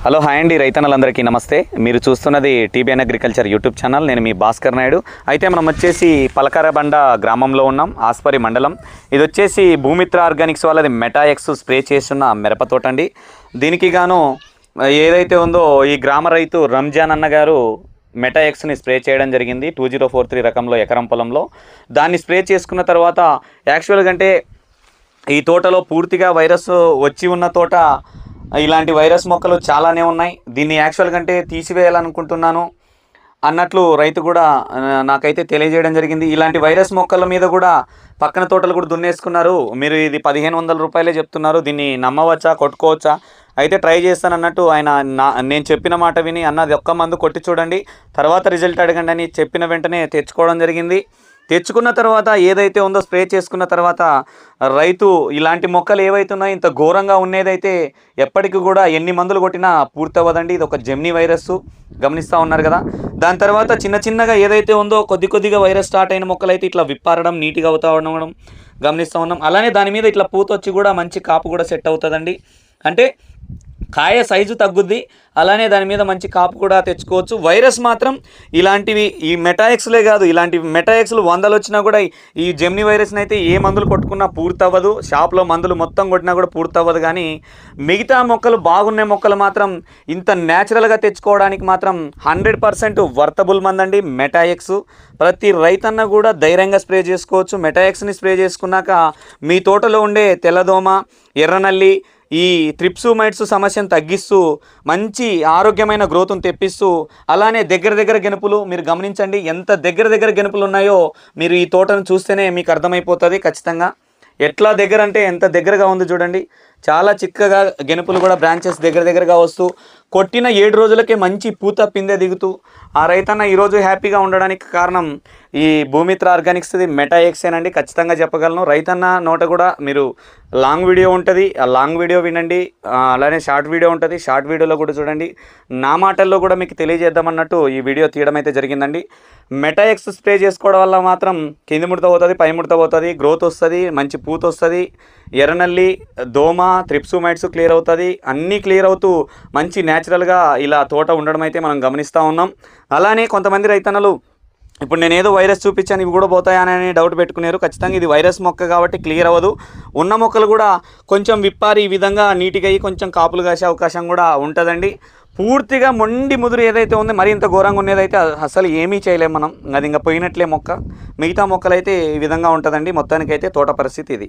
Hello hi అండి రైతన్నలందరికీ నమస్తే. మీరు చూస్తున్నది టీబీఎన్ అగ్రికల్చర్ యూట్యూబ్ ఛానల్. నేను మీ భాస్కర్ నాయుడు. అయితే మనం వచ్చేసి పలకారబండ గ్రామంలో ఉన్నాం, ఆస్పరి మండలం. ఇది వచ్చేసి భూమిత్ర ఆర్గానిక్స్ వాళ్ళది మెటాఎక్స్ స్ప్రే చేస్తున్న మిరప తోట అండి. దీనికి గాను ఏదైతే ఉందో ఈ గ్రామ రైతు రంజాన్ అన్న గారు మెటాఎక్స్ని స్ప్రే చేయడం జరిగింది 2043 రకంలో ఎకరం పొలంలో. దాన్ని స్ప్రే చేసుకున్న తర్వాత యాక్చువల్గా అంటే ఈ తోటలో పూర్తిగా వైరస్ వచ్చి ఉన్న తోట, ఇలాంటి వైరస్ మొక్కలు చాలానే ఉన్నాయి. దీన్ని యాక్చువల్గా అంటే తీసివేయాలనుకుంటున్నాను అన్నట్లు రైతు కూడా నాకైతే తెలియజేయడం జరిగింది. ఇలాంటి వైరస్ మొక్కల మీద కూడా పక్కన తోటలు కూడా దున్నేసుకున్నారు. మీరు ఇది 1500 రూపాయలే చెప్తున్నారు, దీన్ని నమ్మవచ్చా, కొట్టుకోవచ్చా? అయితే ట్రై చేస్తానన్నట్టు ఆయన నేను చెప్పిన మాట విని అన్నది ఒక్క మందు కొట్టి చూడండి, తర్వాత రిజల్ట్ అడగండి అని చెప్పిన వెంటనే తెచ్చుకోవడం జరిగింది. తెచ్చుకున్న తర్వాత ఏదైతే ఉందో స్ప్రే చేసుకున్న తర్వాత రైతు ఇలాంటి మొక్కలు ఏవైతున్నాయో ఇంత ఘోరంగా ఉండేదైతే ఎప్పటికి కూడా ఎన్ని మందులు కొట్టినా పూర్తవ్వదండి. ఇది ఒక జెమ్నీ వైరస్, గమనిస్తూ ఉన్నారు కదా. దాని తర్వాత చిన్న చిన్నగా ఏదైతే ఉందో కొద్దిగా వైరస్ స్టార్ట్ అయిన మొక్కలు అయితే ఇట్లా విప్పారడం, నీట్గా అవుతా ఉండడం గమనిస్తూ ఉన్నాం. అలానే దాని మీద ఇట్లా పూత వచ్చి కూడా మంచి కాపు కూడా సెట్ అవుతుందండి. అంటే కాయ సైజు తగ్గుద్ది, అలానే దాని మీద మంచి కాపు కూడా తెచ్చుకోవచ్చు. వైరస్ మాత్రం ఇలాంటివి ఈ మెటాఎక్స్లే కాదు, ఇలాంటి మెటాఎక్స్లు 100 వచ్చినా కూడా ఈ జెమ్నీ వైరస్ని అయితే ఏ మందులు కొట్టుకున్నా పూర్తవ్వదు. షాప్లో మందులు మొత్తం కొట్టినా కూడా పూర్తవ్వదు. కానీ మిగతా మొక్కలు, బాగున్న మొక్కలు మాత్రం ఇంత న్యాచురల్గా తెచ్చుకోవడానికి మాత్రం 100% వర్తబుల్ మందండి మెటాఎక్స్. ప్రతి రైతన్న కూడా ధైర్యంగా స్ప్రే చేసుకోవచ్చు. మెటాఎక్స్ని స్ప్రే చేసుకున్నాక మీ తోటలో ఉండే తెల్లదోమ, ఎర్రనల్లి, ఈ త్రిప్సు మైట్స్ సమస్యను తగ్గిస్తూ మంచి ఆరోగ్యమైన గ్రోత్ను తెప్పిస్తూ, అలానే దగ్గర గెనుపులు మీరు గమనించండి. ఎంత దగ్గర గెనుపులు ఉన్నాయో మీరు ఈ తోటను చూస్తేనే మీకు అర్థమైపోతుంది ఖచ్చితంగా. ఎట్లా దగ్గర అంటే ఎంత దగ్గరగా ఉంది చూడండి. చాలా చిక్కగా గెనుపులు కూడా బ్రాంచెస్ దగ్గరగా వస్తూ కొట్టిన 7 రోజులకే మంచి పూత పిందె దిగుతూ ఆ రైతన్న ఈరోజు హ్యాపీగా ఉండడానికి కారణం ఈ భూమిత్ర ఆర్గానిక్స్ది మెటాఎక్సేనండి. ఖచ్చితంగా చెప్పగలను. రైతన్న నోట కూడా మీరు లాంగ్ వీడియో ఉంటుంది, ఆ లాంగ్ వీడియో వినండి. అలానే షార్ట్ వీడియో ఉంటుంది, షార్ట్ వీడియోలో కూడా చూడండి. నా మాటల్లో కూడా మీకు తెలియజేద్దామన్నట్టు ఈ వీడియో తీయడం అయితే జరిగిందండి. మెటాఎక్స్ స్ప్రే చేసుకోవడం వల్ల మాత్రం కింది ముడత పోతుంది, పై ముడత పోతుంది, గ్రోత్ వస్తుంది, మంచి పూత వస్తుంది, ఎర్రనల్లి, దోమ, త్రిప్సుమైట్స్ క్లియర్ అవుతుంది. అన్నీ క్లియర్ అవుతూ మంచి న్యాచురల్గా ఇలా తోట ఉండడం అయితే మనం గమనిస్తూ ఉన్నాం. అలానే కొంతమంది రైతన్నలు ఇప్పుడు నేను ఏదో వైరస్ చూపించాను ఇవి కూడా పోతాయని డౌట్ పెట్టుకున్నారు. ఖచ్చితంగా ఇది వైరస్ మొక్క కాబట్టి క్లియర్ అవ్వదు. ఉన్న మొక్కలు కూడా కొంచెం విప్పారి ఈ విధంగా నీట్గా అయ్యి కొంచెం కాపులు కాసే అవకాశం కూడా ఉంటుందండి. పూర్తిగా మొండి ముదురు ఏదైతే ఉందో మరి ఇంత ఘోరంగా ఉండేదైతే అసలు ఏమీ చేయలేము మనం, అది ఇంకా పోయినట్లే మొక్క. మిగతా మొక్కలు అయితే ఈ విధంగా ఉంటుందండి. మొత్తానికైతే తోట పరిస్థితి ఇది.